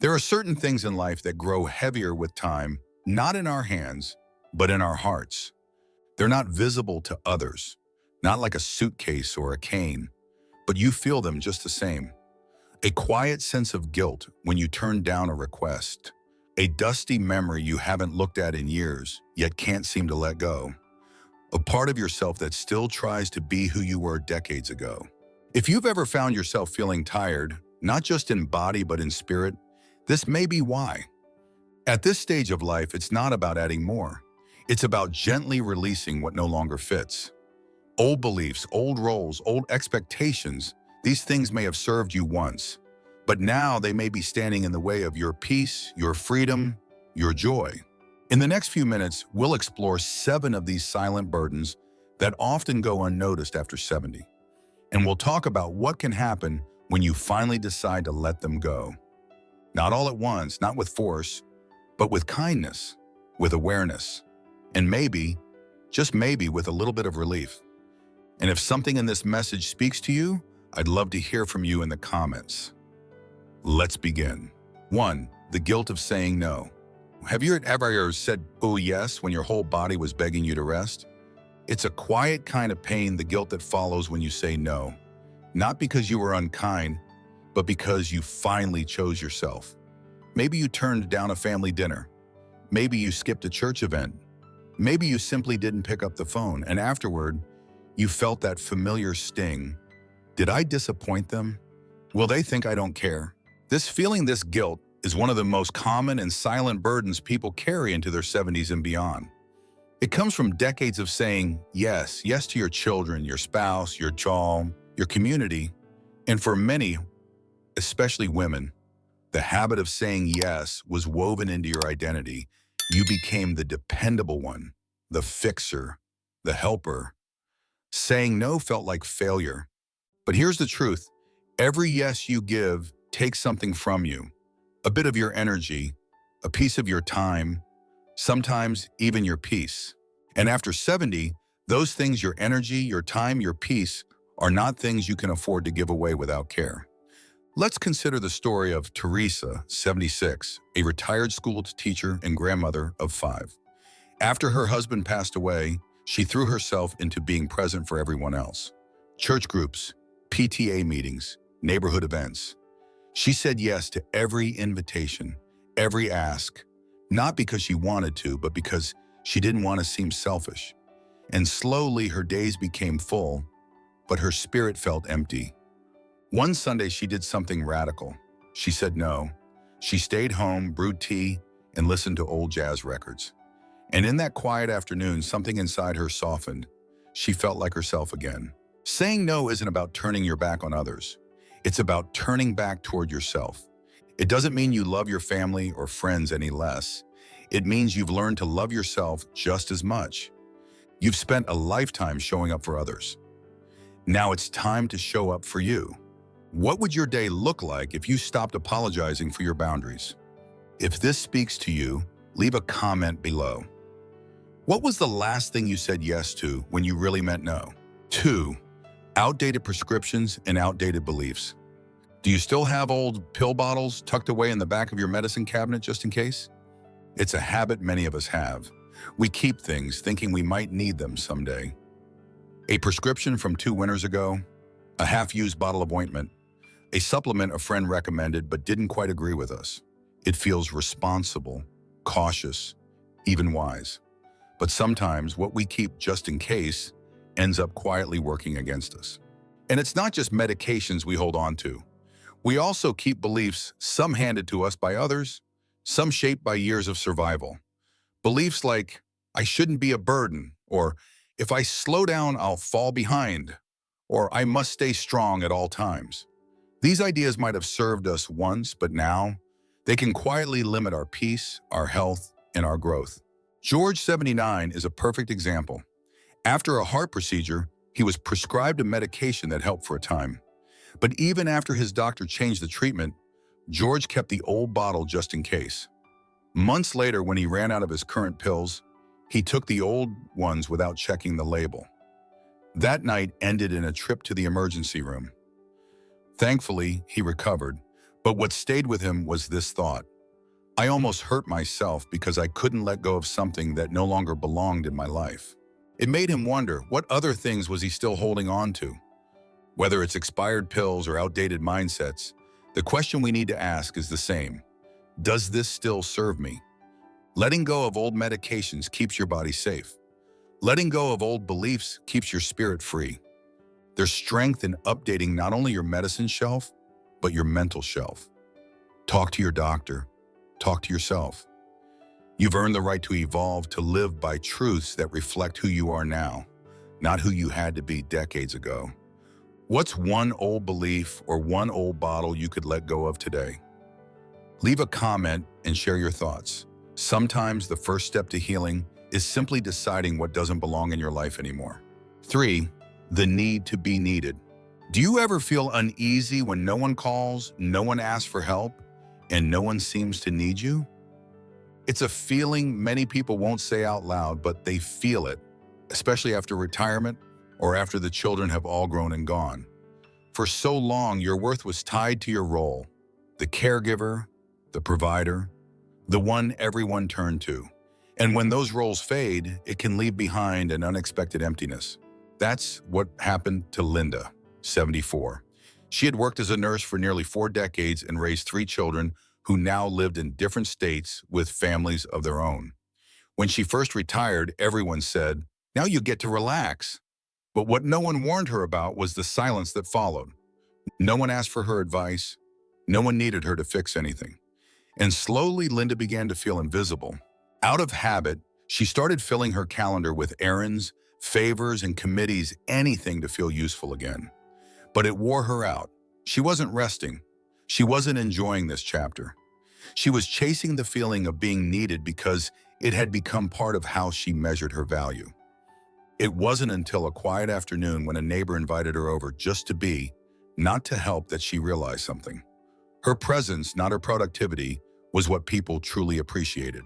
There are certain things in life that grow heavier with time, not in our hands, but in our hearts. They're not visible to others, not like a suitcase or a cane, but you feel them just the same. A quiet sense of guilt when you turn down a request. A dusty memory you haven't looked at in years, yet can't seem to let go. A part of yourself that still tries to be who you were decades ago. If you've ever found yourself feeling tired, not just in body but in spirit, this may be why. At this stage of life, it's not about adding more. It's about gently releasing what no longer fits. Old beliefs, old roles, old expectations, these things may have served you once, but now they may be standing in the way of your peace, your freedom, your joy. In the next few minutes, we'll explore 7 of these silent burdens that often go unnoticed after 70. And we'll talk about what can happen when you finally decide to let them go. Not all at once, not with force, but with kindness, with awareness, and maybe, just maybe, with a little bit of relief. And if something in this message speaks to you, I'd love to hear from you in the comments. Let's begin. 1. The guilt of saying no. Have you ever said, "oh yes," when your whole body was begging you to rest? It's a quiet kind of pain, the guilt that follows when you say no. Not because you were unkind, but because you finally chose yourself. Maybe you turned down a family dinner. Maybe you skipped a church event. Maybe you simply didn't pick up the phone, and afterward, you felt that familiar sting. Did I disappoint them? Will they think I don't care? This feeling, this guilt, is one of the most common and silent burdens people carry into their 70s and beyond. It comes from decades of saying yes, yes to your children, your spouse, your job, your community, and for many, especially women, the habit of saying yes was woven into your identity. You became the dependable one, the fixer, the helper. Saying no felt like failure. But here's the truth. Every yes you give takes something from you. A bit of your energy, a piece of your time, sometimes even your peace. And after 70, those things, your energy, your time, your peace, are not things you can afford to give away without care. Let's consider the story of Teresa, 76, a retired school teacher and grandmother of 5. After her husband passed away, she threw herself into being present for everyone else. Church groups, PTA meetings, neighborhood events. She said yes to every invitation, every ask, not because she wanted to, but because she didn't want to seem selfish. And slowly her days became full, but her spirit felt empty. One Sunday she did something radical. She said no. She stayed home, brewed tea, and listened to old jazz records. And in that quiet afternoon, something inside her softened. She felt like herself again. Saying no isn't about turning your back on others. It's about turning back toward yourself. It doesn't mean you love your family or friends any less. It means you've learned to love yourself just as much. You've spent a lifetime showing up for others. Now it's time to show up for you. What would your day look like if you stopped apologizing for your boundaries? If this speaks to you, leave a comment below. What was the last thing you said yes to when you really meant no? 2. Outdated prescriptions and outdated beliefs. Do you still have old pill bottles tucked away in the back of your medicine cabinet just in case? It's a habit many of us have. We keep things thinking we might need them someday. A prescription from 2 winters ago, a half-used bottle of ointment, a supplement a friend recommended but didn't quite agree with us. It feels responsible, cautious, even wise. But sometimes what we keep just in case ends up quietly working against us. And it's not just medications we hold on to. We also keep beliefs, some handed to us by others, some shaped by years of survival. Beliefs like, I shouldn't be a burden, or if I slow down, I'll fall behind, or I must stay strong at all times. These ideas might have served us once, but now they can quietly limit our peace, our health, and our growth. George, 79, is a perfect example. After a heart procedure, he was prescribed a medication that helped for a time. But even after his doctor changed the treatment, George kept the old bottle just in case. Months later, when he ran out of his current pills, he took the old ones without checking the label. That night ended in a trip to the emergency room. Thankfully, he recovered, But what stayed with him was this thought: I almost hurt myself because I couldn't let go of something that no longer belonged in my life. It made him wonder, what other things was he still holding on to? Whether it's expired pills or outdated mindsets, the question we need to ask is the same. Does this still serve me? Letting go of old medications keeps your body safe. Letting go of old beliefs keeps your spirit free. There's strength in updating not only your medicine shelf, but your mental shelf. Talk to your doctor. Talk to yourself. You've earned the right to evolve, to live by truths that reflect who you are now, not who you had to be decades ago. What's one old belief or one old bottle you could let go of today? Leave a comment and share your thoughts. Sometimes the first step to healing is simply deciding what doesn't belong in your life anymore. 3. The need to be needed. Do you ever feel uneasy when no one calls, no one asks for help, and no one seems to need you? It's a feeling many people won't say out loud, but they feel it, especially after retirement or after the children have all grown and gone. For so long, your worth was tied to your role: the caregiver, the provider, the one everyone turned to. And when those roles fade, it can leave behind an unexpected emptiness. That's what happened to Linda, 74. She had worked as a nurse for nearly 4 decades and raised 3 children who now lived in different states with families of their own. When she first retired, everyone said, "Now you get to relax." But what no one warned her about was the silence that followed. No one asked for her advice. No one needed her to fix anything. And slowly, Linda began to feel invisible. Out of habit, she started filling her calendar with errands, favors, and committees, anything to feel useful again. But it wore her out. She wasn't resting. She wasn't enjoying this chapter. She was chasing the feeling of being needed because it had become part of how she measured her value. It wasn't until a quiet afternoon when a neighbor invited her over just to be, not to help, that she realized something. Her presence, not her productivity, was what people truly appreciated.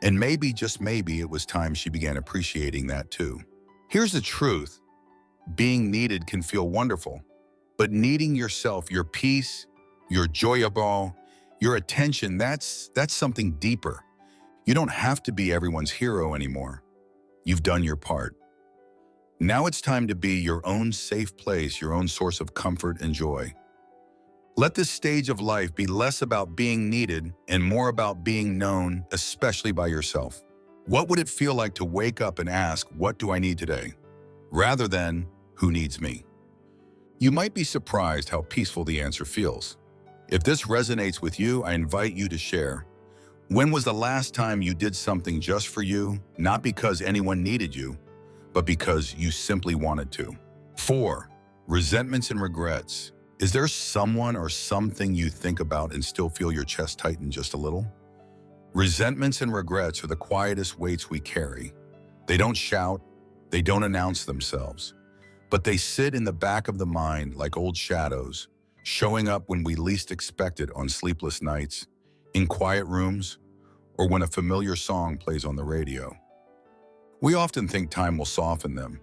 And maybe, just maybe, it was time she began appreciating that too. Here's the truth. Being needed can feel wonderful, but needing yourself, your peace, your joyable, your attention, that's something deeper. You don't have to be everyone's hero anymore. You've done your part. Now it's time to be your own safe place, your own source of comfort and joy. Let this stage of life be less about being needed and more about being known, especially by yourself. What would it feel like to wake up and ask, "What do I need today?" rather than, "Who needs me?" You might be surprised how peaceful the answer feels. If this resonates with you, I invite you to share. When was the last time you did something just for you, not because anyone needed you, but because you simply wanted to? 4. Resentments and regrets. Is there someone or something you think about and still feel your chest tighten just a little? Resentments and regrets are the quietest weights we carry. They don't shout, they don't announce themselves, but they sit in the back of the mind like old shadows, showing up when we least expect it, on sleepless nights, in quiet rooms, or when a familiar song plays on the radio. We often think time will soften them,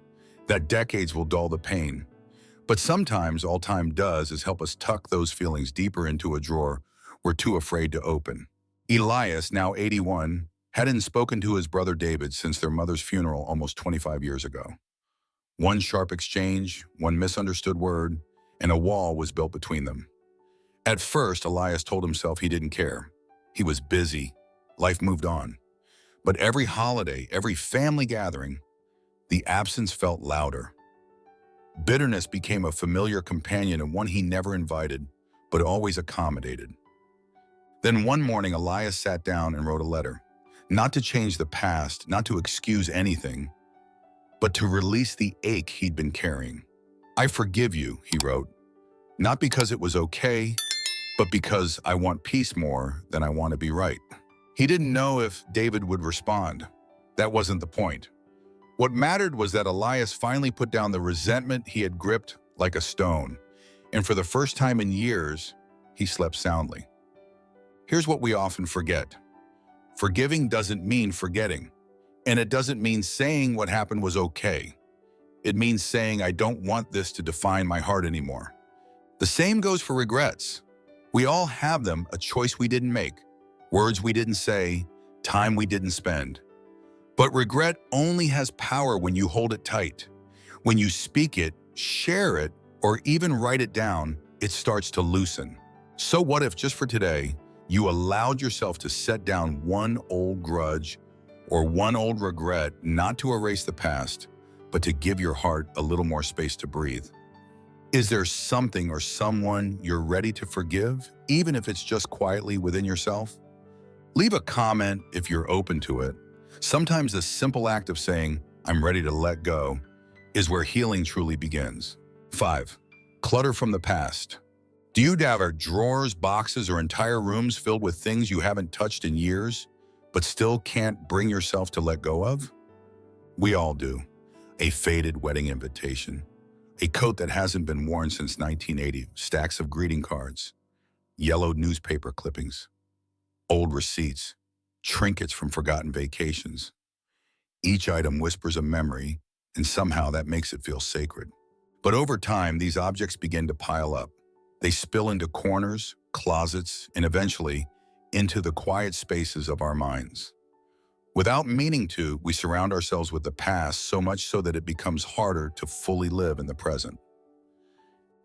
that decades will dull the pain. But sometimes all time does is help us tuck those feelings deeper into a drawer we're too afraid to open. Elias, now 81, hadn't spoken to his brother David since their mother's funeral almost 25 years ago. One sharp exchange, one misunderstood word, and a wall was built between them. At first, Elias told himself he didn't care. He was busy. Life moved on. But every holiday, every family gathering, the absence felt louder. Bitterness became a familiar companion, and one he never invited, but always accommodated. Then one morning, Elias sat down and wrote a letter, not to change the past, not to excuse anything, but to release the ache he'd been carrying. "I forgive you," he wrote, "not because it was okay, but because I want peace more than I want to be right." He didn't know if David would respond. That wasn't the point. What mattered was that Elias finally put down the resentment he had gripped like a stone, and for the first time in years, he slept soundly. Here's what we often forget. Forgiving doesn't mean forgetting, and it doesn't mean saying what happened was okay. It means saying, "I don't want this to define my heart anymore." The same goes for regrets. We all have them, a choice we didn't make, words we didn't say, time we didn't spend. But regret only has power when you hold it tight. When you speak it, share it, or even write it down, it starts to loosen. So what if just for today, you allowed yourself to set down one old grudge or one old regret, not to erase the past, but to give your heart a little more space to breathe? Is there something or someone you're ready to forgive, even if it's just quietly within yourself? Leave a comment if you're open to it. Sometimes the simple act of saying, "I'm ready to let go," is where healing truly begins. 5. Clutter from the past. Do you have drawers, boxes, or entire rooms filled with things you haven't touched in years, but still can't bring yourself to let go of? We all do. A faded wedding invitation, a coat that hasn't been worn since 1980, stacks of greeting cards, yellowed newspaper clippings, old receipts, trinkets from forgotten vacations. Each item whispers a memory, and somehow that makes it feel sacred. But over time, these objects begin to pile up. They spill into corners, closets, and eventually into the quiet spaces of our minds. Without meaning to, we surround ourselves with the past so much so that it becomes harder to fully live in the present.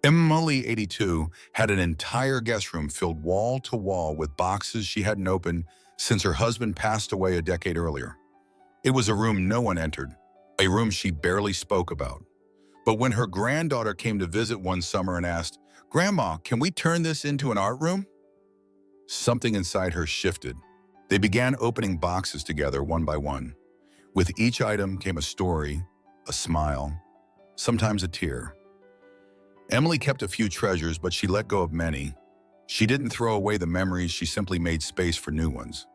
Emily, 82, had an entire guest room filled wall to wall with boxes she hadn't opened since her husband passed away a decade earlier. It was a room no one entered, a room she barely spoke about. But when her granddaughter came to visit one summer and asked, "Grandma, can we turn this into an art room?" something inside her shifted. They began opening boxes together one by one. With each item came a story, a smile, sometimes a tear. Emily kept a few treasures, but she let go of many. She didn't throw away the memories, she simply made space for new ones.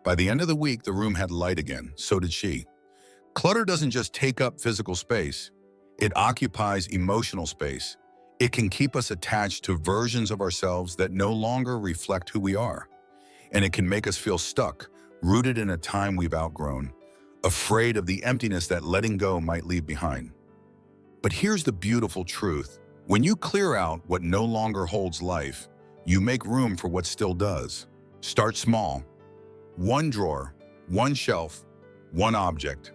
By the end of the week, the room had light again. So did she. Clutter doesn't just take up physical space. It occupies emotional space. It can keep us attached to versions of ourselves that no longer reflect who we are. And it can make us feel stuck, rooted in a time we've outgrown, afraid of the emptiness that letting go might leave behind. But here's the beautiful truth. When you clear out what no longer holds life, you make room for what still does. Start small. One drawer, one shelf, one object.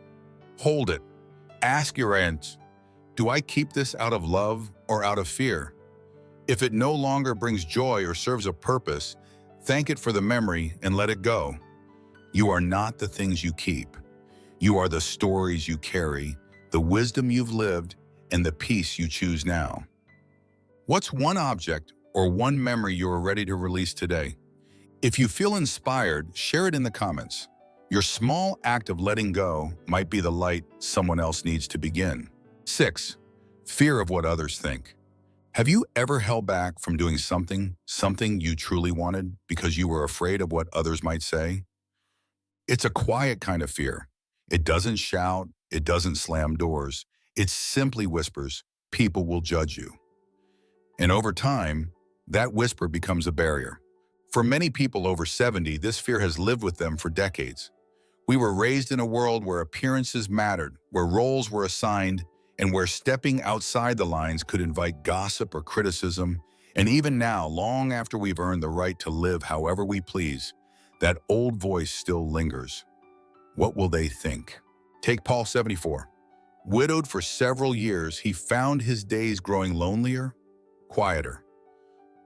Hold it. Ask your aunt, do I keep this out of love or out of fear? If it no longer brings joy or serves a purpose, thank it for the memory and let it go. You are not the things you keep. You are the stories you carry, the wisdom you've lived, and the peace you choose now. What's one object or one memory you are ready to release today? If you feel inspired, share it in the comments. Your small act of letting go might be the light someone else needs to begin. 6. Fear of what others think. Have you ever held back from doing something you truly wanted because you were afraid of what others might say? It's a quiet kind of fear. It doesn't shout, it doesn't slam doors. It simply whispers, "People will judge you." And over time, that whisper becomes a barrier. For many people over 70, this fear has lived with them for decades. We were raised in a world where appearances mattered, where roles were assigned, and where stepping outside the lines could invite gossip or criticism. And even now, long after we've earned the right to live however we please, that old voice still lingers. What will they think? Take Paul, 74. Widowed for several years, he found his days growing lonelier, quieter.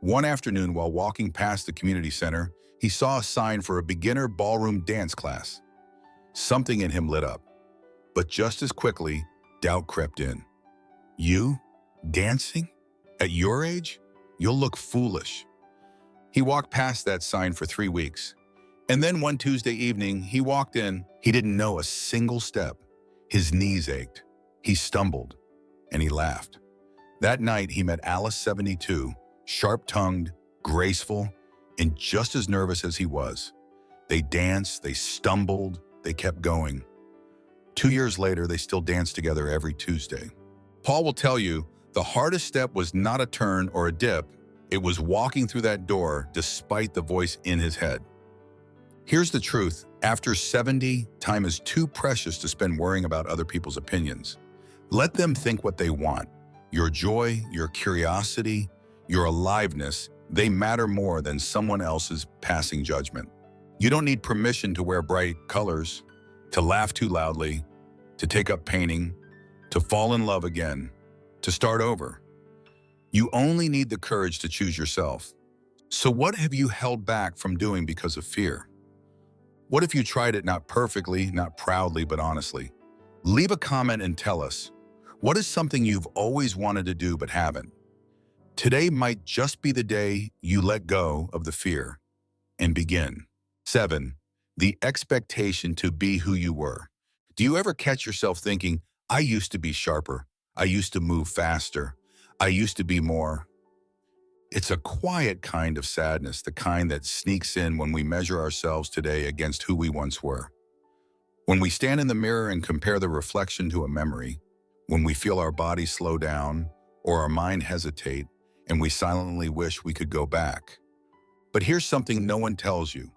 One afternoon, while walking past the community center, he saw a sign for a beginner ballroom dance class. Something in him lit up. But just as quickly, doubt crept in. You? Dancing? At your age? You'll look foolish. He walked past that sign for 3 weeks. And then one Tuesday evening, he walked in. He didn't know a single step. His knees ached. He stumbled, and he laughed. That night, he met Alice, 72, sharp-tongued, graceful, and just as nervous as he was. They danced, they stumbled, they kept going. 2 years later, they still dance together every Tuesday. Paul will tell you, the hardest step was not a turn or a dip. It was walking through that door despite the voice in his head. Here's the truth. After 70, time is too precious to spend worrying about other people's opinions. Let them think what they want. Your joy, your curiosity, your aliveness, They matter more than someone else's passing judgment. You don't need permission to wear bright colors, to laugh too loudly, to take up painting, to fall in love again, to start over. You only need the courage to choose yourself. So what have you held back from doing because of fear? What if you tried it not perfectly, not proudly, but honestly? Leave a comment and tell us, what is something you've always wanted to do but haven't? Today might just be the day you let go of the fear and begin. 7. The expectation to be who you were. Do you ever catch yourself thinking, I used to be sharper, I used to move faster, I used to be more? It's a quiet kind of sadness, the kind that sneaks in when we measure ourselves today against who we once were. When we stand in the mirror and compare the reflection to a memory, when we feel our body slow down or our mind hesitate, and we silently wish we could go back. But here's something no one tells you.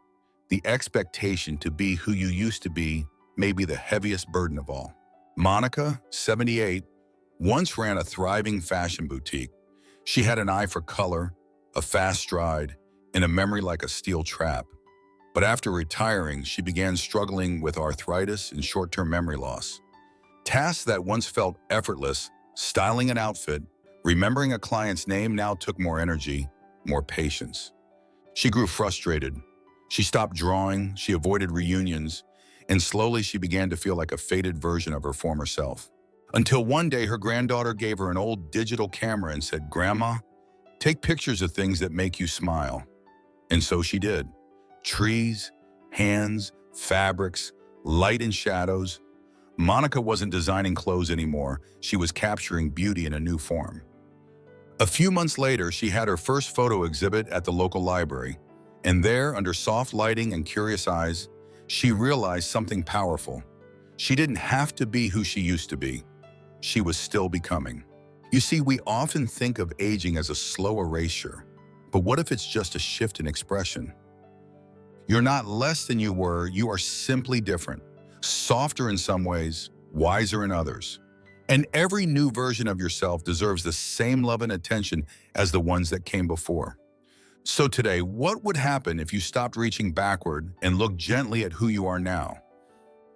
The expectation to be who you used to be may be the heaviest burden of all. Monica, 78, once ran a thriving fashion boutique. She had an eye for color, a fast stride, and a memory like a steel trap. But after retiring, she began struggling with arthritis and short-term memory loss. Tasks that once felt effortless, styling an outfit, remembering a client's name, now took more energy, more patience. She grew frustrated. She stopped drawing, she avoided reunions, and slowly she began to feel like a faded version of her former self. Until one day her granddaughter gave her an old digital camera and said, "Grandma, take pictures of things that make you smile." And so she did. Trees, hands, fabrics, light and shadows. Monica wasn't designing clothes anymore. She was capturing beauty in a new form. A few months later, she had her first photo exhibit at the local library. And there, under soft lighting and curious eyes, she realized something powerful. She didn't have to be who she used to be. She was still becoming. You see, we often think of aging as a slow erasure. But what if it's just a shift in expression? You're not less than you were, you are simply different. Softer in some ways, wiser in others. And every new version of yourself deserves the same love and attention as the ones that came before. So today, what would happen if you stopped reaching backward and looked gently at who you are now?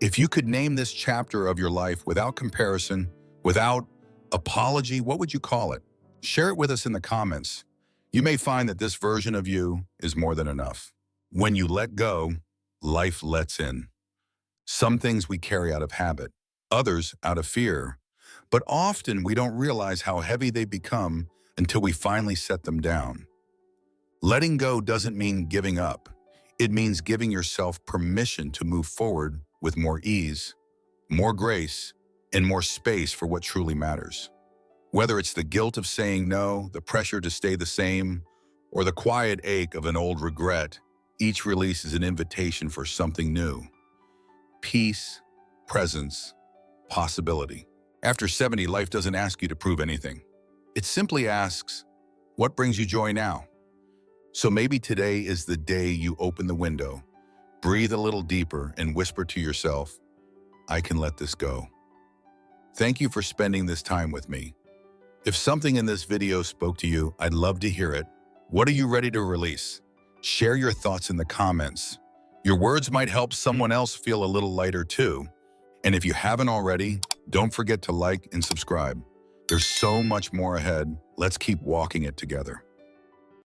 If you could name this chapter of your life without comparison, without apology, what would you call it? Share it with us in the comments. You may find that this version of you is more than enough. When you let go, life lets in. Some things we carry out of habit, others out of fear. But often we don't realize how heavy they become until we finally set them down. Letting go doesn't mean giving up. It means giving yourself permission to move forward with more ease, more grace, and more space for what truly matters. Whether it's the guilt of saying no, the pressure to stay the same, or the quiet ache of an old regret, each release is an invitation for something new. Peace, presence, possibility. After 70, life doesn't ask you to prove anything. It simply asks, what brings you joy now? So maybe today is the day you open the window, breathe a little deeper, and whisper to yourself, I can let this go. Thank you for spending this time with me. If something in this video spoke to you, I'd love to hear it. What are you ready to release? Share your thoughts in the comments. Your words might help someone else feel a little lighter too. And if you haven't already, don't forget to like and subscribe. There's so much more ahead. Let's keep walking it together.